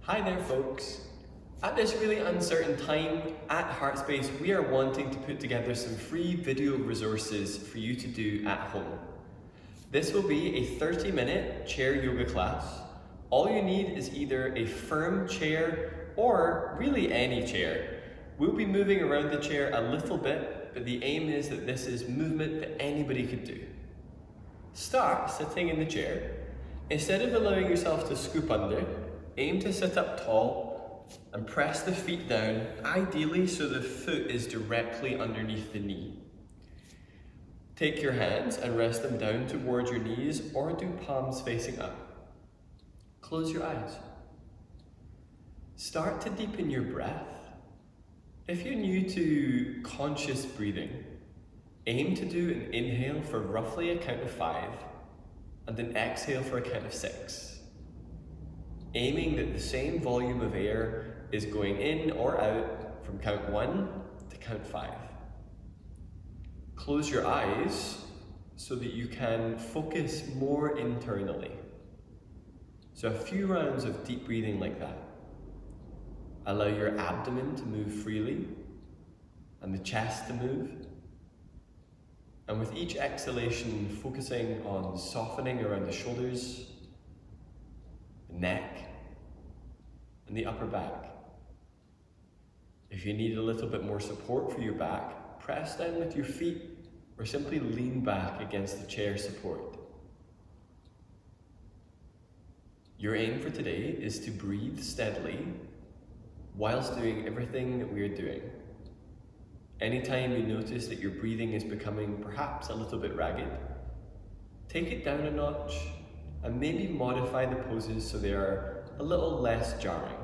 Hi there folks. At this really uncertain time at Heart Space, we are wanting to put together some free video resources for you to do at home. This will be a 30-minute chair yoga class. All you need is either a firm chair or really any chair. We'll be moving around the chair a little bit, but the aim is that this is movement that anybody could do. Start sitting in the chair. Instead of allowing yourself to scoop under, aim to sit up tall and press the feet down, ideally so the foot is directly underneath the knee. Take your hands and rest them down towards your knees or do palms facing up. Close your eyes. Start to deepen your breath. If you're new to conscious breathing, aim to do an inhale for roughly a count of 5 and an exhale for a count of 6. Aiming that the same volume of air is going in or out from count 1 to count 5. Close your eyes so that you can focus more internally. So a few rounds of deep breathing like that. Allow your abdomen to move freely and the chest to move. And with each exhalation, focusing on softening around the shoulders, the neck, and the upper back. If you need a little bit more support for your back, press down with your feet or simply lean back against the chair support. Your aim for today is to breathe steadily whilst doing everything that we are doing. Anytime you notice that your breathing is becoming perhaps a little bit ragged, take it down a notch and maybe modify the poses so they are a little less jarring.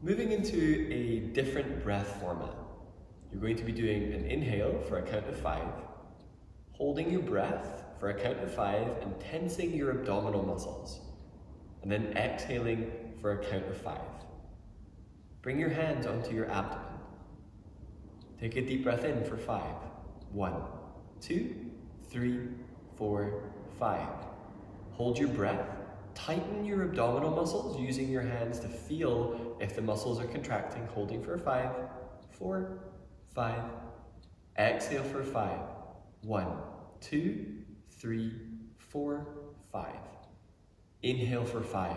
Moving into a different breath format, you're going to be doing an inhale for a count of 5, holding your breath for a count of 5 and tensing your abdominal muscles, and then exhaling for a count of 5. Bring your hands onto your abdomen. Take a deep breath in for 5. 1, 2, 3, 4, 5. Hold your breath. Tighten your abdominal muscles using your hands to feel if the muscles are contracting, holding for 5, 4, 5. Exhale for 5. 1, 2, 3, 4, 5. Inhale for 5.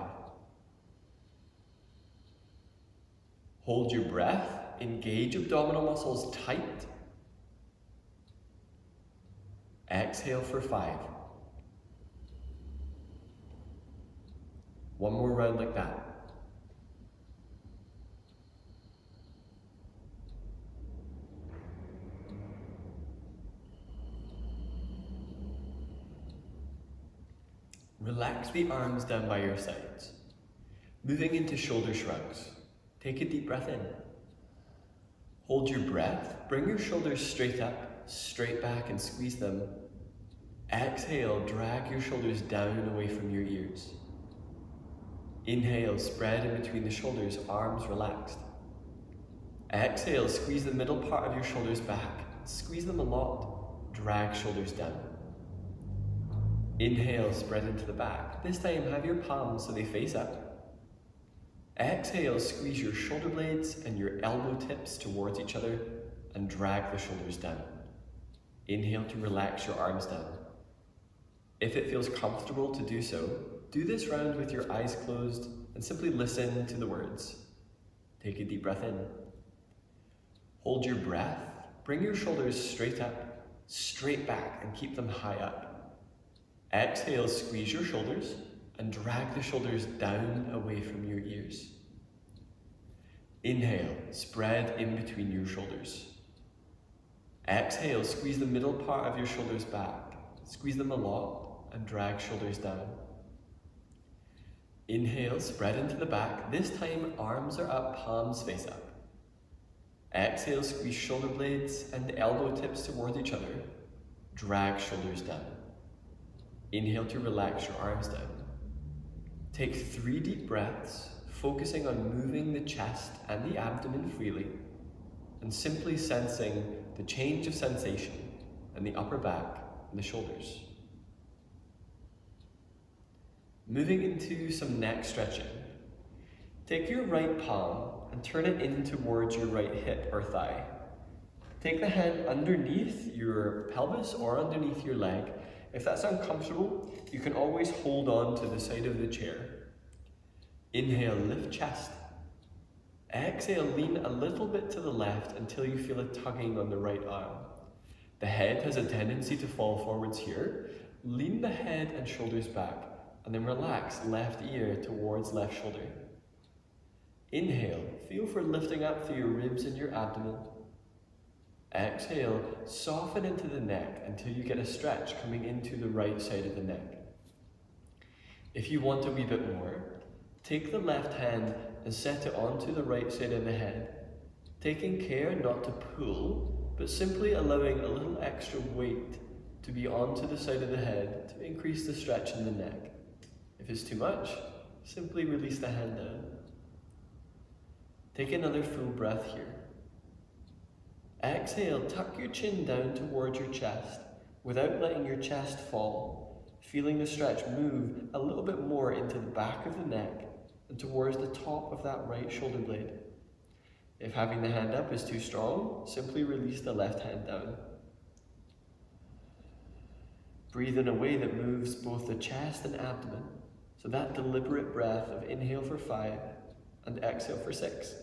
Hold your breath. Engage abdominal muscles tight. Exhale for 5. One more round like that. Relax the arms down by your sides. Moving into shoulder shrugs. Take a deep breath in. Hold your breath. Bring your shoulders straight up, straight back and squeeze them. Exhale, drag your shoulders down away from your ears. Inhale, spread in between the shoulders, arms relaxed. Exhale, squeeze the middle part of your shoulders back. Squeeze them a lot. Drag shoulders down. Inhale, spread into the back. This time, have your palms so they face up. Exhale, squeeze your shoulder blades and your elbow tips towards each other and drag the shoulders down. Inhale to relax your arms down. If it feels comfortable to do so, do this round with your eyes closed and simply listen to the words. Take a deep breath in. Hold your breath. Bring your shoulders straight up, straight back, and keep them high up. Exhale, squeeze your shoulders and drag the shoulders down away from your ears. Inhale, spread in between your shoulders. Exhale, squeeze the middle part of your shoulders back. Squeeze them a lot and drag shoulders down. Inhale, spread into the back. This time, arms are up, palms face up. Exhale, squeeze shoulder blades and elbow tips towards each other. Drag shoulders down. Inhale to relax your arms down. Take 3 deep breaths, focusing on moving the chest and the abdomen freely, and simply sensing the change of sensation in the upper back and the shoulders. Moving into some neck stretching. Take your right palm and turn it in towards your right hip or thigh. Take the hand underneath your pelvis or underneath your leg. If that's uncomfortable, you can always hold on to the side of the chair. Inhale, lift chest. Exhale, lean a little bit to the left until you feel a tugging on the right arm. The head has a tendency to fall forwards here. Lean the head and shoulders back, and then relax left ear towards left shoulder. Inhale, feel for lifting up through your ribs and your abdomen. Exhale, soften into the neck until you get a stretch coming into the right side of the neck. If you want a wee bit more, take the left hand and set it onto the right side of the head, taking care not to pull, but simply allowing a little extra weight to be onto the side of the head to increase the stretch in the neck. If it's too much, simply release the hand down. Take another full breath here. Exhale, tuck your chin down towards your chest without letting your chest fall, feeling the stretch move a little bit more into the back of the neck and towards the top of that right shoulder blade. If having the hand up is too strong, simply release the left hand down. Breathe in a way that moves both the chest and abdomen, so that deliberate breath of inhale for 5 and exhale for 6.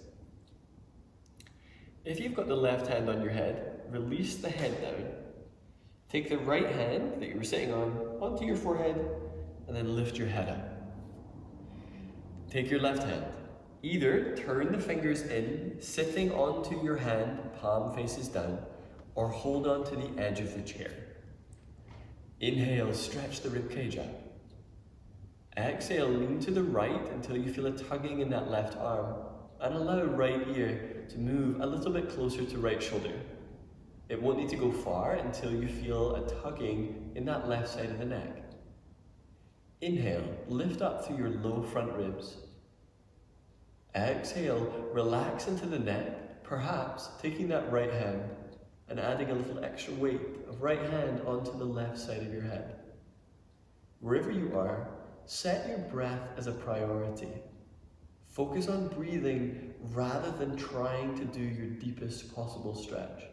If you've got the left hand on your head, release the head down. Take the right hand that you were sitting on onto your forehead and then lift your head up. Take your left hand. Either turn the fingers in, sitting onto your hand, palm faces down, or hold on to the edge of the chair. Inhale, stretch the ribcage up. Exhale, lean to the right until you feel a tugging in that left arm, and allow right ear to move a little bit closer to right shoulder. It won't need to go far until you feel a tugging in that left side of the neck. Inhale, lift up through your low front ribs. Exhale, relax into the neck, perhaps taking that right hand and adding a little extra weight of right hand onto the left side of your head. Wherever you are, set your breath as a priority. Focus on breathing rather than trying to do your deepest possible stretch.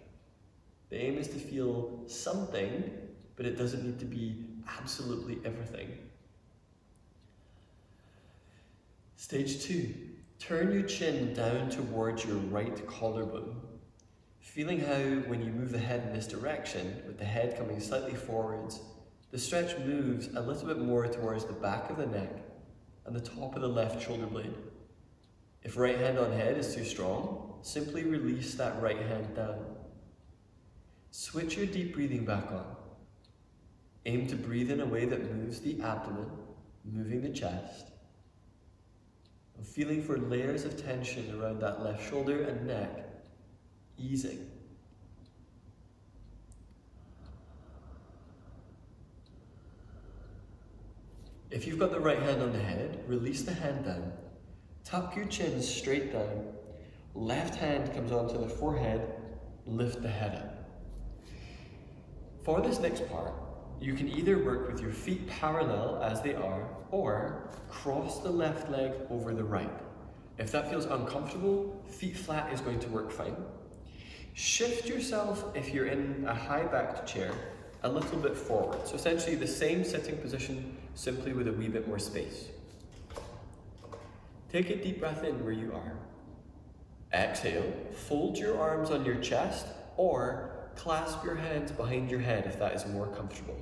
The aim is to feel something, but it doesn't need to be absolutely everything. Stage 2. Turn your chin down towards your right collarbone. Feeling how when you move the head in this direction, with the head coming slightly forwards, the stretch moves a little bit more towards the back of the neck and the top of the left shoulder blade. If right hand on head is too strong, simply release that right hand down. Switch your deep breathing back on. Aim to breathe in a way that moves the abdomen, moving the chest. And feeling for layers of tension around that left shoulder and neck, easing. If you've got the right hand on the head, release the hand down. Tuck your chin straight down. Left hand comes onto the forehead, lift the head up. For this next part, you can either work with your feet parallel as they are, or cross the left leg over the right. If that feels uncomfortable, feet flat is going to work fine. Shift yourself, if you're in a high-backed chair, a little bit forward. So essentially the same sitting position, simply with a wee bit more space. Take a deep breath in where you are. Exhale, fold your arms on your chest, or clasp your hands behind your head if that is more comfortable.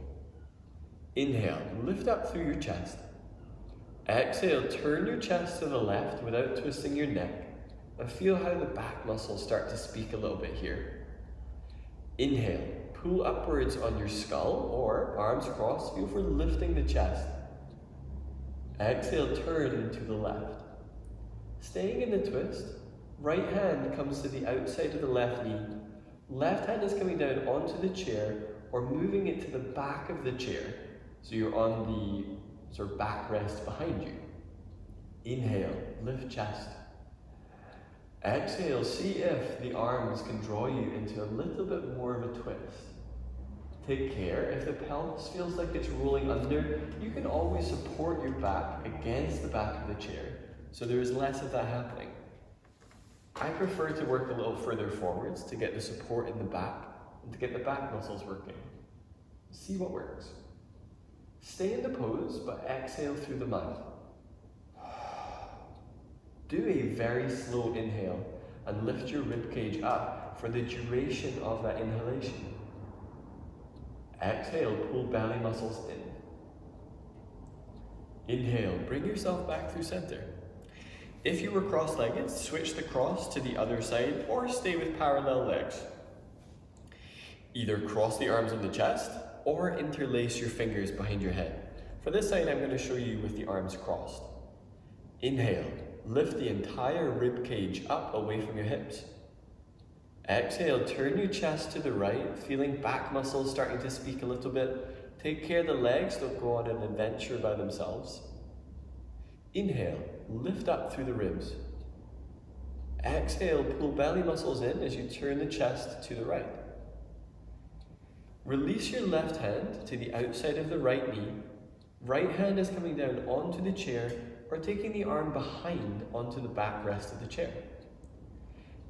Inhale, lift up through your chest. Exhale, turn your chest to the left without twisting your neck, and feel how the back muscles start to speak a little bit here. Inhale, pull upwards on your skull or arms crossed, feel for lifting the chest. Exhale, turn into the left. Staying in the twist, right hand comes to the outside of the left knee. Left hand is coming down onto the chair or moving it to the back of the chair. So you're on the sort of backrest behind you. Inhale, lift chest. Exhale, see if the arms can draw you into a little bit more of a twist. Take care, if the pelvis feels like it's rolling under, you can always support your back against the back of the chair, so there is less of that happening. I prefer to work a little further forwards to get the support in the back and to get the back muscles working. See what works. Stay in the pose, but exhale through the mouth. Do a very slow inhale and lift your ribcage up for the duration of that inhalation. Exhale, pull belly muscles in. Inhale, bring yourself back through center. If you were cross-legged, switch the cross to the other side or stay with parallel legs. Either cross the arms on the chest or interlace your fingers behind your head. For this side, I'm going to show you with the arms crossed. Inhale, lift the entire rib cage up away from your hips. Exhale, turn your chest to the right, feeling back muscles starting to speak a little bit. Take care the legs don't go on an adventure by themselves. Inhale, lift up through the ribs. Exhale, pull belly muscles in as you turn the chest to the right. Release your left hand to the outside of the right knee. Right hand is coming down onto the chair or taking the arm behind onto the backrest of the chair.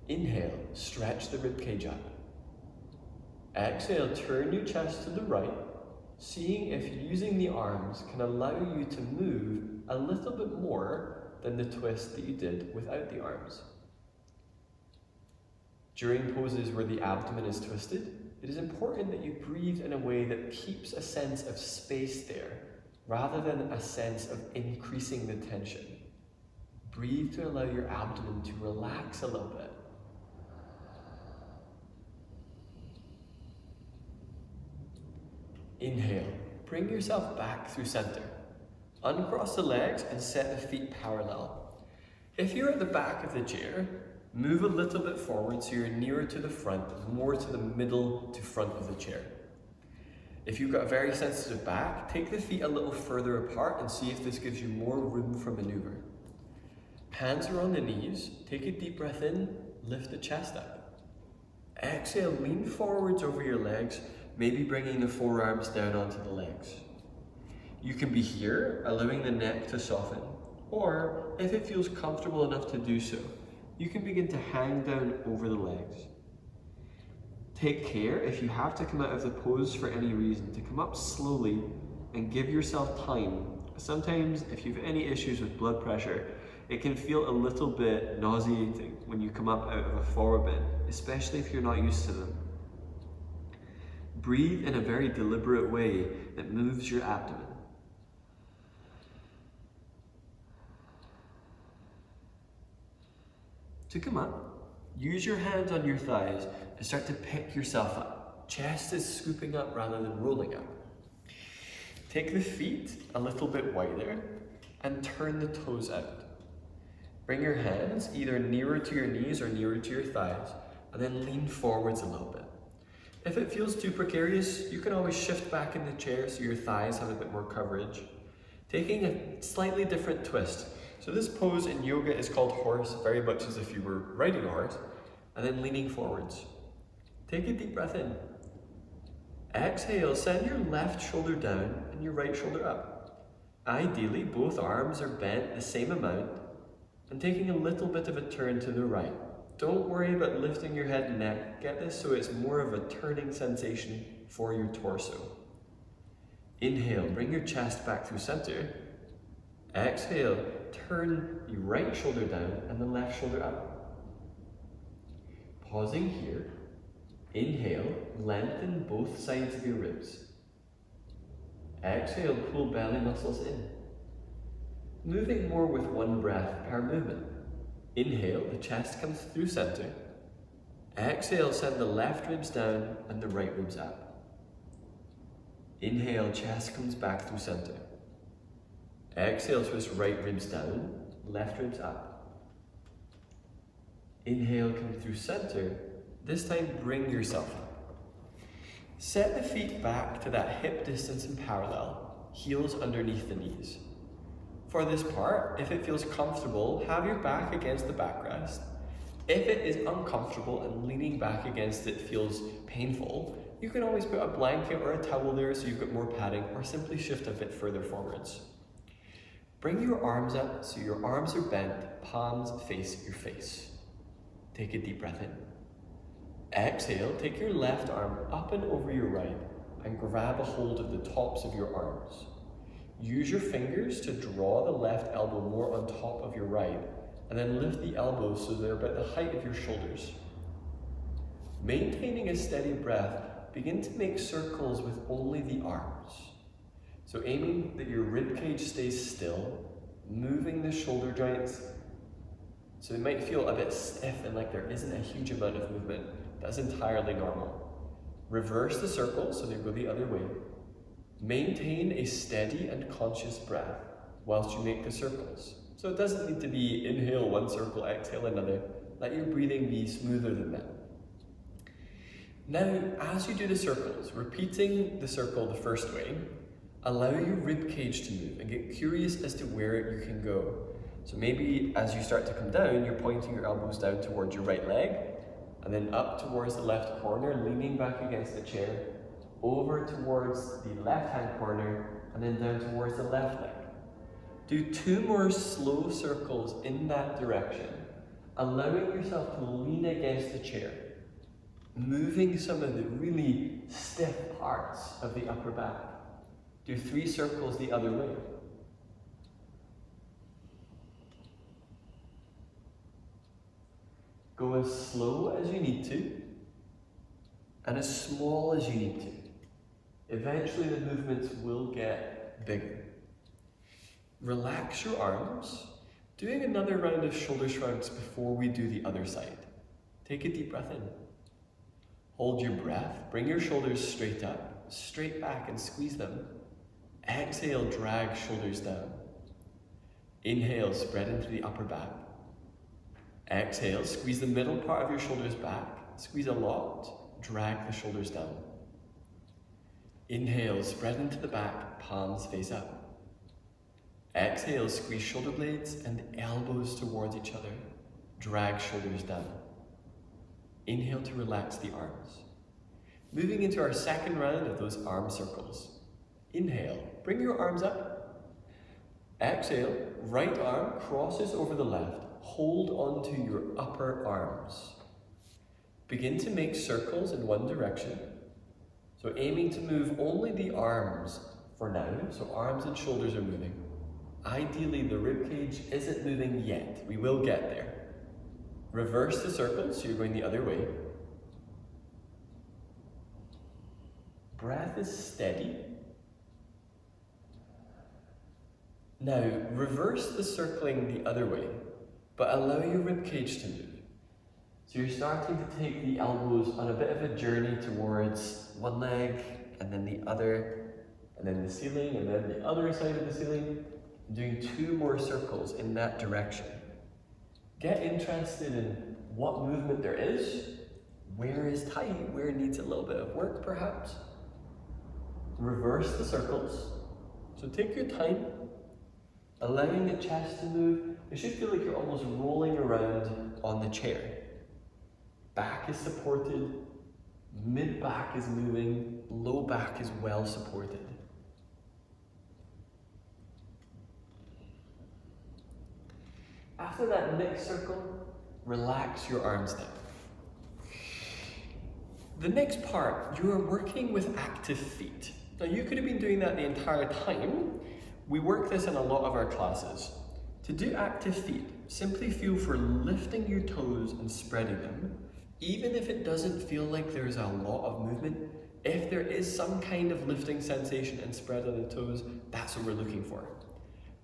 Inhale, stretch the ribcage up. Exhale, turn your chest to the right, seeing if using the arms can allow you to move a little bit more than the twist that you did without the arms. During poses where the abdomen is twisted, it is important that you breathe in a way that keeps a sense of space there, rather than a sense of increasing the tension. Breathe to allow your abdomen to relax a little bit. Inhale, bring yourself back through center. Uncross the legs and set the feet parallel. If you're at the back of the chair, move a little bit forward so you're nearer to the front, more to the middle to front of the chair. If you've got a very sensitive back, take the feet a little further apart and see if this gives you more room for maneuver. Hands are on the knees, take a deep breath in, lift the chest up. Exhale, lean forwards over your legs, maybe bringing the forearms down onto the legs. You can be here, allowing the neck to soften, or if it feels comfortable enough to do so, you can begin to hang down over the legs. Take care, if you have to come out of the pose for any reason, to come up slowly and give yourself time. Sometimes, if you've any issues with blood pressure, it can feel a little bit nauseating when you come up out of a forward bend, especially if you're not used to them. Breathe in a very deliberate way that moves your abdomen. To come up, use your hands on your thighs and start to pick yourself up. Chest is scooping up rather than rolling up. Take the feet a little bit wider and turn the toes out. Bring your hands either nearer to your knees or nearer to your thighs, and then lean forwards a little bit. If it feels too precarious, you can always shift back in the chair so your thighs have a bit more coverage. Taking a slightly different twist. So this pose in yoga is called horse, very much as if you were riding a horse, and then leaning forwards. Take a deep breath in. Exhale, send your left shoulder down and your right shoulder up. Ideally, both arms are bent the same amount and taking a little bit of a turn to the right. Don't worry about lifting your head and neck. Get this so it's more of a turning sensation for your torso. Inhale, bring your chest back through center. Exhale, turn the right shoulder down and the left shoulder up. Pausing here. Inhale, lengthen both sides of your ribs. Exhale, pull belly muscles in. Moving more with one breath per movement. Inhale, the chest comes through center. Exhale, send the left ribs down and the right ribs up. Inhale, chest comes back through center. Exhale, twist right ribs down, left ribs up. Inhale, come through center. This time, bring yourself up. Set the feet back to that hip distance in parallel, heels underneath the knees. For this part, if it feels comfortable, have your back against the backrest. If it is uncomfortable and leaning back against it feels painful, you can always put a blanket or a towel there so you've got more padding, or simply shift a bit further forwards. Bring your arms up so your arms are bent, palms face your face. Take a deep breath in. Exhale, take your left arm up and over your right and grab a hold of the tops of your arms. Use your fingers to draw the left elbow more on top of your right, and then lift the elbows so they're about the height of your shoulders. Maintaining a steady breath, begin to make circles with only the arms. So aiming that your ribcage stays still, moving the shoulder joints. So it might feel a bit stiff and like there isn't a huge amount of movement. That's entirely normal. Reverse the circle so they go the other way. Maintain a steady and conscious breath whilst you make the circles. So it doesn't need to be inhale one circle, exhale another. Let your breathing be smoother than that. Now, as you do the circles, repeating the circle the first way, allow your rib cage to move and get curious as to where you can go. So maybe as you start to come down, you're pointing your elbows down towards your right leg, and then up towards the left corner, leaning back against the chair, over towards the left-hand corner, and then down towards the left leg. Do 2 more slow circles in that direction, allowing yourself to lean against the chair, moving some of the really stiff parts of the upper back. Do 3 circles the other way. Go as slow as you need to, and as small as you need to. Eventually the movements will get bigger. Relax your arms, doing another round of shoulder shrugs before we do the other side. Take a deep breath in. Hold your breath, bring your shoulders straight up, straight back and squeeze them. Exhale, drag shoulders down. Inhale, spread into the upper back. Exhale, squeeze the middle part of your shoulders back, squeeze a lot, drag the shoulders down. Inhale, spread into the back, palms face up. Exhale, squeeze shoulder blades and elbows towards each other, drag shoulders down. Inhale to relax the arms. Moving into our second round of those arm circles. Inhale, bring your arms up. Exhale, right arm crosses over the left. Hold onto your upper arms. Begin to make circles in one direction. So aiming to move only the arms for now. So arms and shoulders are moving. Ideally, the ribcage isn't moving yet. We will get there. Reverse the circle, so you're going the other way. Breath is steady. Now, reverse the circling the other way, but allow your ribcage to move. So you're starting to take the elbows on a bit of a journey towards one leg, and then the other, and then the ceiling, and then the other side of the ceiling. Doing 2 more circles in that direction. Get interested in what movement there is, where is tight, where needs a little bit of work perhaps. Reverse the circles. So take your time, allowing the chest to move. It should feel like you're almost rolling around on the chair. Back is supported, mid back is moving, low back is well supported. After that next circle, relax your arms down. The next part, you are working with active feet. Now you could have been doing that the entire time. We work this in a lot of our classes. To do active feet, simply feel for lifting your toes and spreading them. Even if it doesn't feel like there's a lot of movement, if there is some kind of lifting sensation and spread of the toes, that's what we're looking for.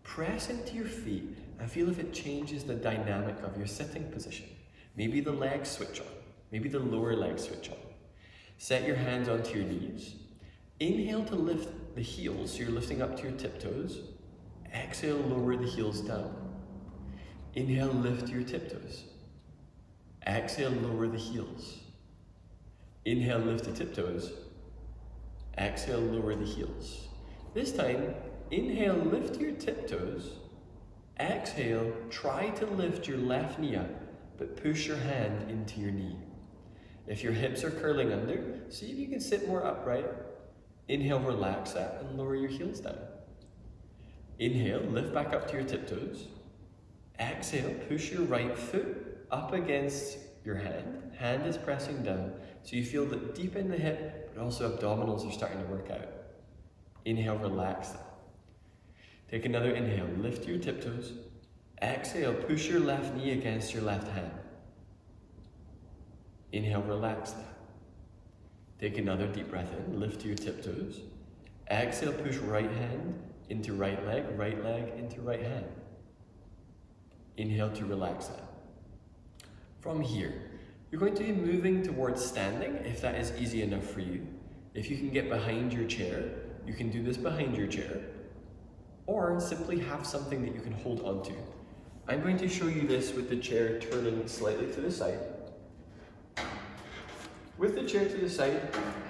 Press into your feet and feel if it changes the dynamic of your sitting position. Maybe the legs switch on, maybe the lower legs switch on. Set your hands onto your knees. Inhale to lift the heels, so you're lifting up to your tiptoes. Exhale, lower the heels down. Inhale, lift your tiptoes. Exhale, lower the heels. Inhale, lift the tiptoes. Exhale, lower the heels. This time, inhale, lift your tiptoes. Exhale, try to lift your left knee up but push your hand into your knee. If your hips are curling under, see if you can sit more upright. Inhale, relax that and lower your heels down. Inhale, lift back up to your tiptoes. Exhale, push your right foot up against your hand. Hand is pressing down, so you feel that deep in the hip, but also abdominals are starting to work out. Inhale, relax that. Take another inhale, lift your tiptoes. Exhale, push your left knee against your left hand. Inhale, relax that. Take another deep breath in, lift your tiptoes. Exhale, push right hand into right leg into right hand. Inhale to relax that. From here, you're going to be moving towards standing if that is easy enough for you. If you can get behind your chair, you can do this behind your chair, or simply have something that you can hold onto. I'm going to show you this with the chair turning slightly to the side. With the chair to the side,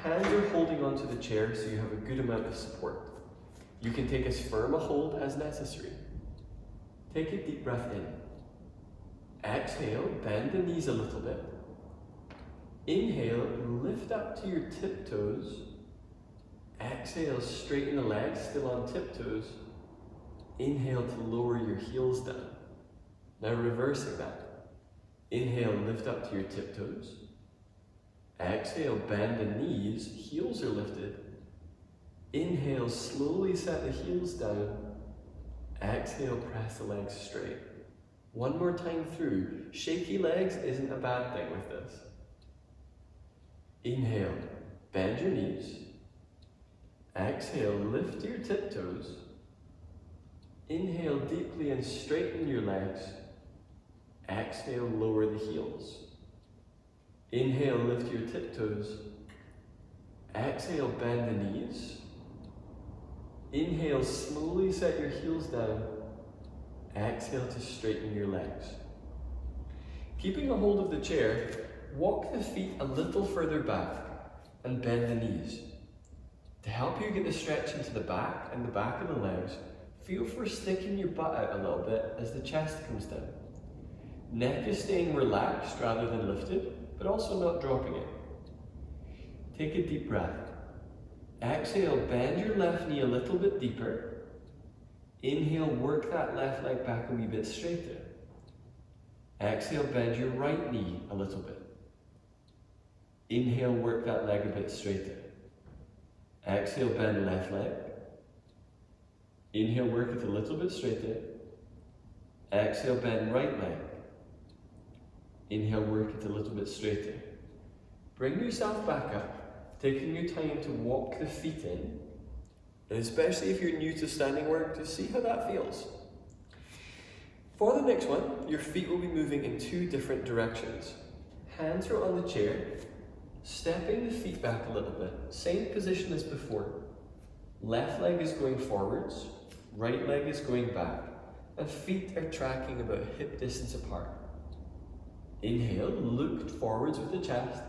hands are holding onto the chair so you have a good amount of support. You can take as firm a hold as necessary. Take a deep breath in. Exhale, bend the knees a little bit. Inhale, lift up to your tiptoes. Exhale, straighten the legs, still on tiptoes. Inhale to lower your heels down. Now reversing that. Inhale, lift up to your tiptoes. Exhale, bend the knees, heels are lifted. Inhale, slowly set the heels down. Exhale, press the legs straight. One more time through. Shaky legs isn't a bad thing with this. Inhale, bend your knees. Exhale, lift your tiptoes. Inhale deeply and straighten your legs. Exhale, lower the heels. Inhale, lift your tiptoes. Exhale, bend the knees. Inhale, slowly set your heels down. Exhale to straighten your legs. Keeping a hold of the chair, walk the feet a little further back and bend the knees. To help you get the stretch into the back and the back of the legs, feel for sticking your butt out a little bit as the chest comes down. Neck is staying relaxed rather than lifted, but also not dropping it. Take a deep breath. Exhale, bend your left knee a little bit deeper. Inhale, work that left leg back a wee bit straighter. Exhale, bend your right knee a little bit. Inhale, work that leg a bit straighter. Exhale, bend left leg. Inhale, work it a little bit straighter. Exhale, bend right leg. Inhale, work it a little bit straighter. Bring yourself back up, taking your time to walk the feet in, and especially if you're new to standing work, to see how that feels. For the next one, your feet will be moving in two different directions. Hands are on the chair, stepping the feet back a little bit, same position as before. Left leg is going forwards, right leg is going back, and feet are tracking about hip distance apart. Inhale, look forwards with the chest.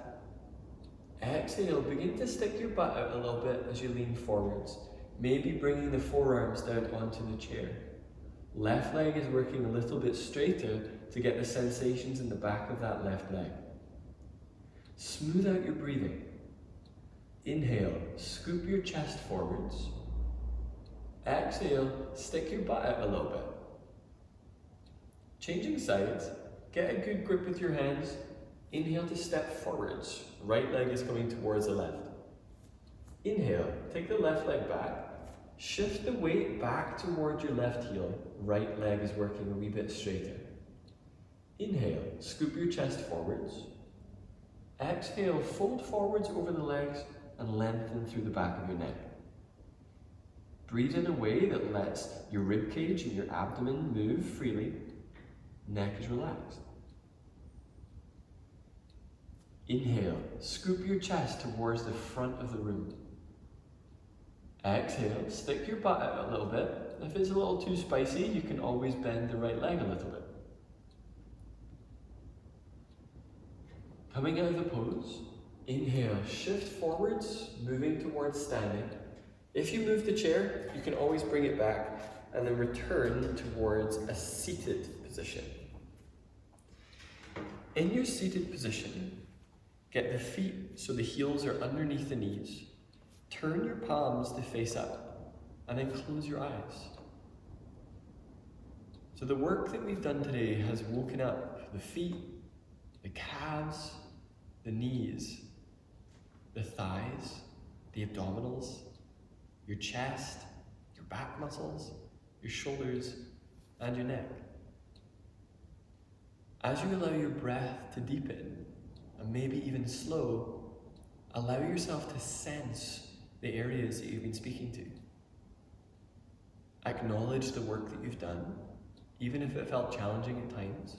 Exhale, begin to stick your butt out a little bit as you lean forwards, maybe bringing the forearms down onto the chair. Left leg is working a little bit straighter to get the sensations in the back of that left leg. Smooth out your breathing. Inhale, scoop your chest forwards. Exhale, stick your butt out a little bit. Changing sides, get a good grip with your hands. Inhale to step forwards. Right leg is coming towards the left. Inhale, take the left leg back. Shift the weight back towards your left heel. Right leg is working a wee bit straighter. Inhale, scoop your chest forwards. Exhale, fold forwards over the legs and lengthen through the back of your neck. Breathe in a way that lets your rib cage and your abdomen move freely. Neck is relaxed. Inhale, scoop your chest towards the front of the room. Exhale, stick your butt out a little bit. If it's a little too spicy, you can always bend the right leg a little bit. Coming out of the pose, inhale, shift forwards, moving towards standing. If you move the chair, you can always bring it back and then return towards a seated position. In your seated position, get the feet so the heels are underneath the knees. Turn your palms to face up, and then close your eyes. So the work that we've done today has woken up the feet, the calves, the knees, the thighs, the abdominals, your chest, your back muscles, your shoulders, and your neck. As you allow your breath to deepen, and maybe even slow, allow yourself to sense the areas that you've been speaking to. Acknowledge the work that you've done, even if it felt challenging at times.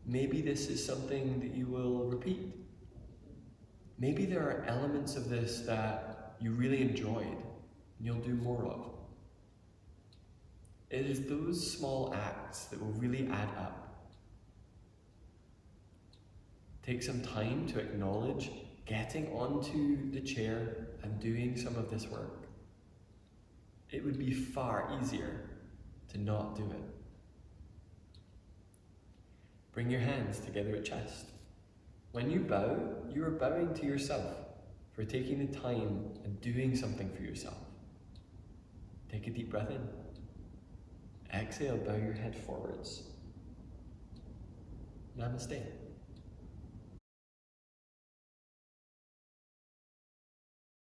Maybe this is something that you will repeat. Maybe there are elements of this that you really enjoyed and you'll do more of. It is those small acts that will really add up. Take some time to acknowledge getting onto the chair and doing some of this work. It would be far easier to not do it. Bring your hands together at chest. When you bow, you are bowing to yourself for taking the time and doing something for yourself. Take a deep breath in. Exhale, bow your head forwards. Namaste.